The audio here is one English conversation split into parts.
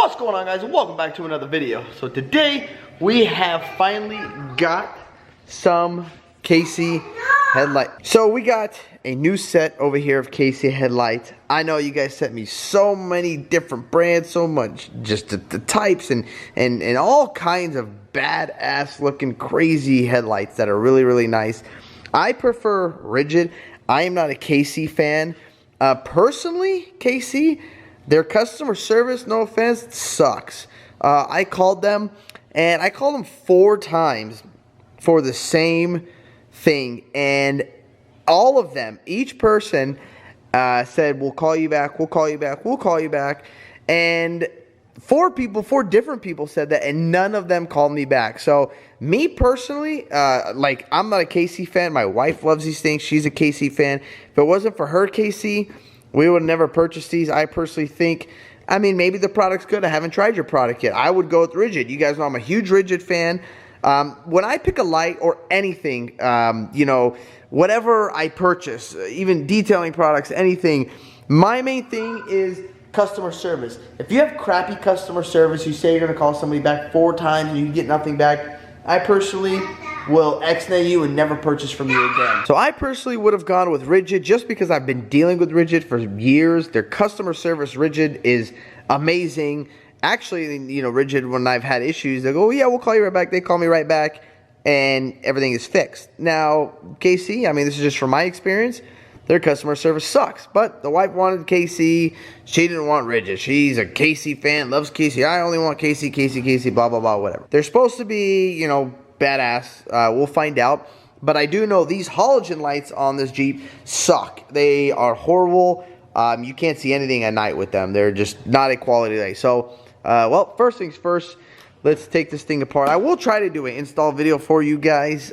What's going on, guys, and welcome back to another video. So today we have finally got some KC headlight. So we got a new set over here of KC headlights. I know you guys sent me so many different brands, so much, just the types and all kinds of badass looking crazy headlights that are really nice. I prefer rigid. I am not a KC fan. Personally, KC, their customer service, no offense, sucks. I called them, and I called them 4 times for the same thing, and all of them, each person said, we'll call you back, we'll call you back, we'll call you back, and 4 different people said that, and none of them called me back. So me personally, like, I'm not a KC fan. My wife loves these things. She's a KC fan. If it wasn't for her, KC, we would never purchase these. I personally think, I mean, maybe the product's good. I haven't tried your product yet. I would go with rigid. You guys know I'm a huge rigid fan. When I pick a light or anything, you know, whatever I purchase, even detailing products, anything, my main thing is customer service. If you have crappy customer service, you say you're going to call somebody back 4 times and you get nothing back, I personally will X-nay you and never purchase from you again. So I personally would have gone with rigid just because I've been dealing with rigid for years. Their customer service, rigid, is amazing. Actually, you know, rigid, when I've had issues, they go, oh, yeah, we'll call you right back. They call me right back and everything is fixed. Now, KC, I mean, this is just from my experience, their customer service sucks. But the wife wanted KC. She didn't want rigid. She's a KC fan, loves KC. I only want KC, KC, KC, blah, blah, blah, whatever. They're supposed to be, you know, badass. We'll find out. But I do know these halogen lights on this Jeep suck. They are horrible. You can't see anything at night with them. They're just not a quality light. So, well, first things first, let's take this thing apart. I will try to do an install video for you guys.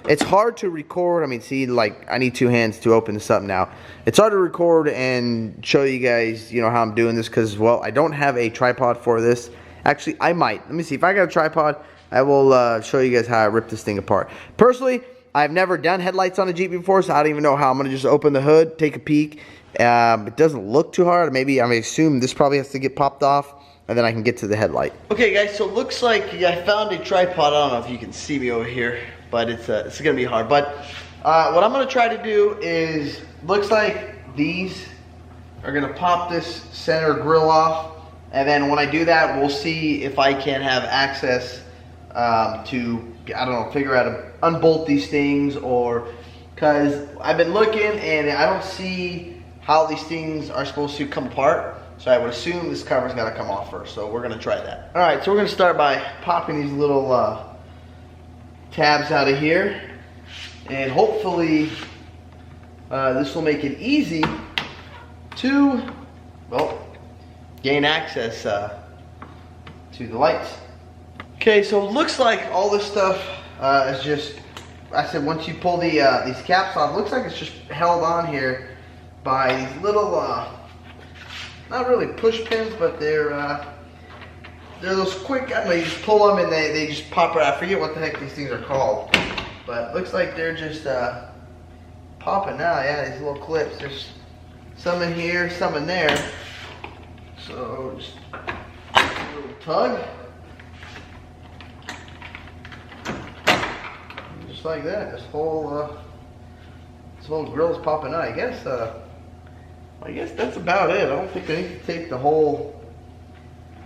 It's hard to record. I mean, see, like, I need 2 hands to open this up now. It's hard to record and show you guys, you know, how I'm doing this because, well, I don't have a tripod for this. Actually, I might. Let me see. If I got a tripod, I will show you guys how I rip this thing apart. Personally, I've never done headlights on a Jeep before, so I don't even know how. I'm going to just open the hood, take a peek. It doesn't look too hard. Maybe I may assume this probably has to get popped off, and then I can get to the headlight. Okay, guys, so it looks like I found a tripod. I don't know if you can see me over here, but it's going to be hard. But what I'm going to try to do is, looks like these are going to pop this center grill off, and then when I do that, we'll see if I can have access to, I don't know, figure out to unbolt these things, or because I've been looking and I don't see how these things are supposed to come apart. So I would assume this cover's got to come off first. So we're going to try that. All right, so we're going to start by popping these little tabs out of here, and hopefully this will make it easy to, well, gain access to the lights. Okay, so it looks like all this stuff is just, I said, once you pull the these caps off, it looks like it's just held on here by these little, not really push pins, but they're those quick, I don't know, you just pull them and they just pop right out. I forget what the heck these things are called, but it looks like they're just popping out. Yeah, these little clips. There's some in here, some in there. So just a little tug. Just like that, this whole grill is popping out. I guess that's about it. I don't think I need to take the whole,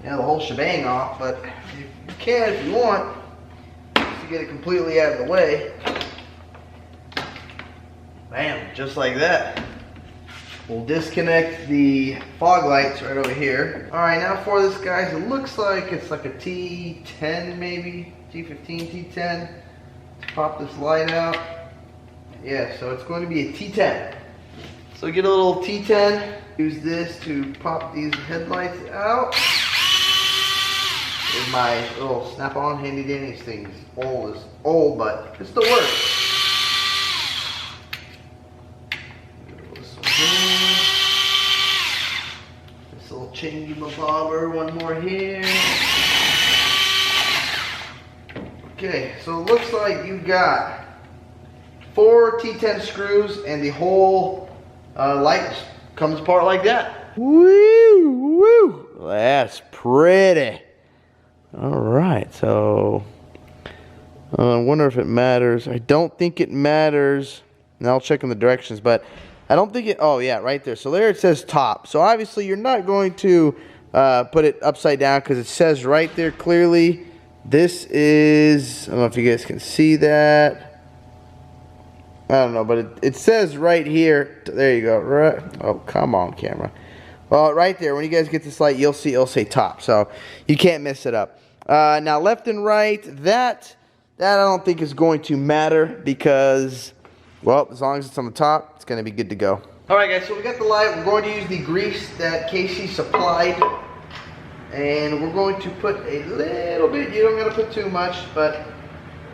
the whole shebang off, but you can if you want, just to get it completely out of the way. Bam, just like that. We'll disconnect the fog lights right over here. All right, now for this, guys, it looks like it's like a T10 maybe, T15, T10. Pop this light out. Yeah, so it's going to be a T10. So get a little T10. Use this to pop these headlights out. Here's my little snap-on handy dandy. This thing's old, but it still works. This little chingy bobber, one more here. Okay, so it looks like you got 4 T10 screws and the whole light comes apart like that. Woo, woo. That's pretty. All right, so I wonder if it matters. I don't think it matters. And I'll check in the directions, but I don't think it, oh yeah, right there. So there it says top. So obviously you're not going to put it upside down because it says right there clearly, this is, I don't know if you guys can see that. I don't know, but it says right here, there you go, right? Oh, come on, camera. Well, right there, when you guys get this light, you'll see it'll say top, so you can't mess it up. Now, left and right, that I don't think is going to matter because, well, as long as it's on the top, it's going to be good to go. All right, guys, so we got the light. We're going to use the grease that Casey supplied, and we're going to put a little bit. You don't got to put too much, but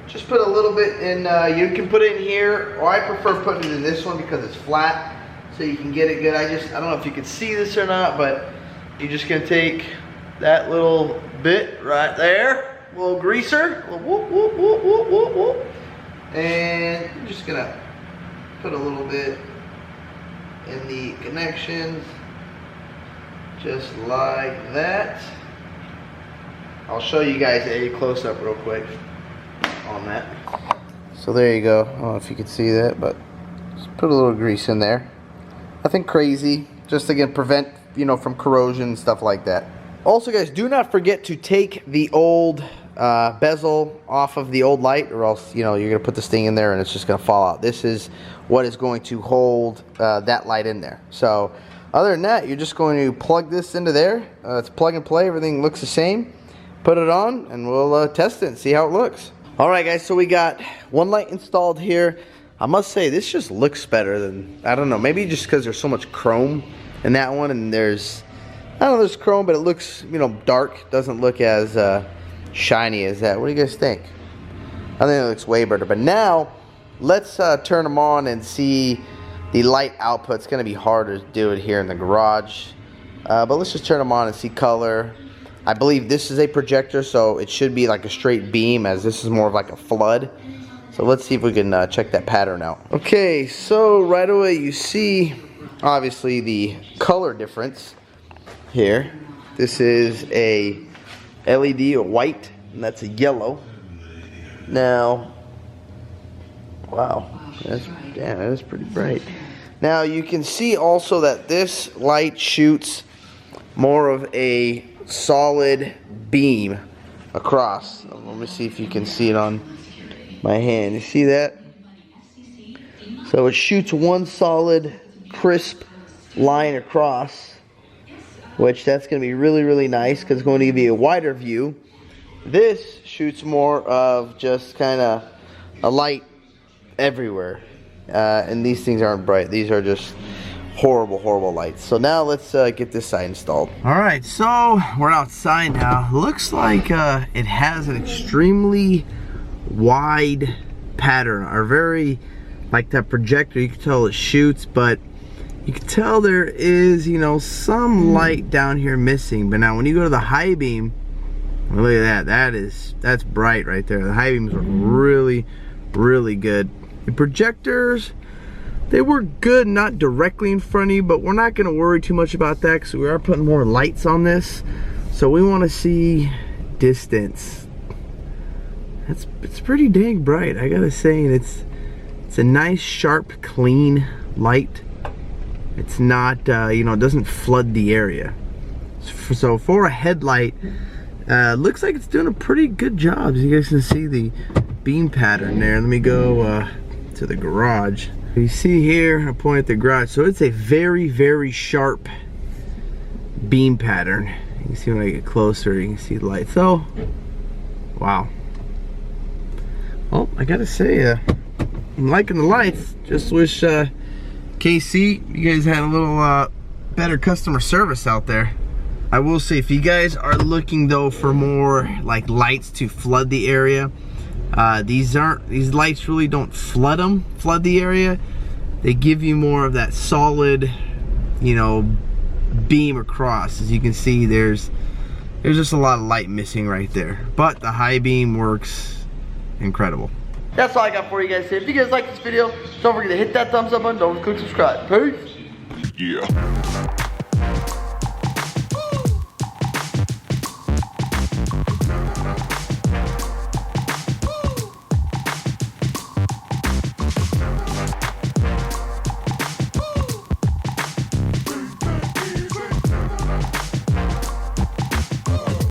just put a little bit in. You can put it in here, or I prefer putting it in this one because it's flat, so you can get it good. I don't know if you can see this or not, but you're just gonna take that little bit right there, little greaser, little whoop, whoop, whoop, whoop, whoop, whoop, and you're just gonna put a little bit in the connections, just like that. I'll show you guys a close-up real quick on that. So there you go. I don't know if you can see that, but just put a little grease in there. Nothing crazy, just again prevent, you know, from corrosion and stuff like that. Also, guys, do not forget to take the old bezel off of the old light, or else, you know, you're gonna put this thing in there and it's just gonna fall out. This is what is going to hold that light in there. So other than that, you're just going to plug this into there. It's plug and play. Everything looks the same. Put it on and we'll test it and see how it looks. All right, guys, so we got one light installed here. I must say, this just looks better than, I don't know, maybe just because there's so much chrome in that one, and there's, I don't know, there's chrome, but it looks, you know, dark. Doesn't look as shiny as that. What do you guys think? I think it looks way better. But now, let's turn them on and see the light output. It's going to be harder to do it here in the garage. But let's just turn them on and see color. I believe this is a projector, so it should be like a straight beam, as this is more of like a flood. So let's see if we can check that pattern out. Okay, so right away you see, obviously, the color difference here. This is a LED, a white, and that's a yellow. Now, wow, that is pretty bright. Now you can see also that this light shoots more of a solid beam across. Let me see if you can see it on my hand. You see that? So it shoots one solid crisp line across, which that's going to be really, really nice because it's going to give you a wider view. This shoots more of just kind of a light everywhere, and these things aren't bright. These are just horrible, horrible lights. So now let's get this side installed. All right, so we're outside now. Looks like it has an extremely wide pattern, or very, like that projector, you can tell it shoots, but you can tell there is, you know, some light down here missing. But now when you go to the high beam, look at that, that's bright right there. The high beams are really, really good. The projectors, they were good, not directly in front of you, but we're not going to worry too much about that because we are putting more lights on this. So we want to see distance. It's pretty dang bright, I gotta say. It's a nice, sharp, clean light. It's not, you know, it doesn't flood the area. So for a headlight, looks like it's doing a pretty good job. You guys can see the beam pattern there. Let me go to the garage. You see here, I point at the garage. So it's a very, very sharp beam pattern. You can see when I get closer, you can see the light. So, wow. Well, I gotta say, I'm liking the lights. Just wish KC, you guys had a little better customer service out there. I will say, if you guys are looking though for more like lights to flood the area, these lights really don't flood the area. They give you more of that solid, you know, beam across. As you can see, there's just a lot of light missing right there, but the high beam works incredible. That's all I got for you guys today. If you guys like this video, don't forget to hit that thumbs up button. Don't forget to click subscribe. Peace. Yeah.